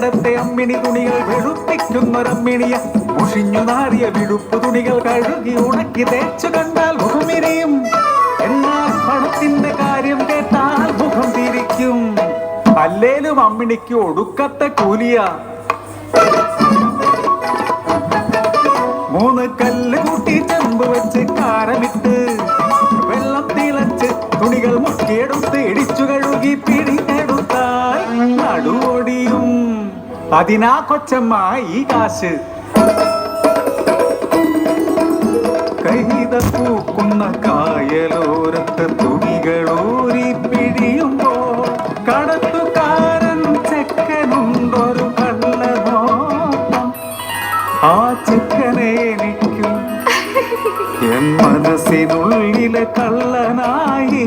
കടത്തെ അമ്മിണി തുണികൾ വെളുപ്പിക്കുന്നൊരമ്മിണിയ മുഷിഞ്ഞു നാറിയ വിടുപ്പ് തുണികൾ കഴുകി ഉണക്കി തേച്ചു കണ്ടാൽ മുഖമിരിയും. എന്നാൽ പണത്തിന്റെ കാര്യം കേട്ടാൽ മുഖം തിരിക്കും. അല്ലേലും അമ്മിണിക്ക് ഒടുക്കത്തെ കൂലിയ. 3 കല്ല് കൂട്ടി ചെമ്പ് വെച്ച് കാരമിട്ട് വെള്ളം തിളച്ച് തുണികൾ മുക്കിയെടുത്ത് ഇടിച്ചു കഴുകി പിടിഞ്ഞെടുത്താൽ നടുവൊടിയും. അതിനാ കൊച്ചമ്മ ഈ കാശ്. കൈത പൂക്കുന്ന കായലോരത്ത് തുണികളൂരി പിഴിയുമ്പോ കടത്തുകാരൻ ചെക്കനുണ്ടൊരു കള്ളനോട്ടം. ആ ചെക്കനെ എനിക്കും എൻ മനസ്സിനുള്ളിലെ കള്ളനായി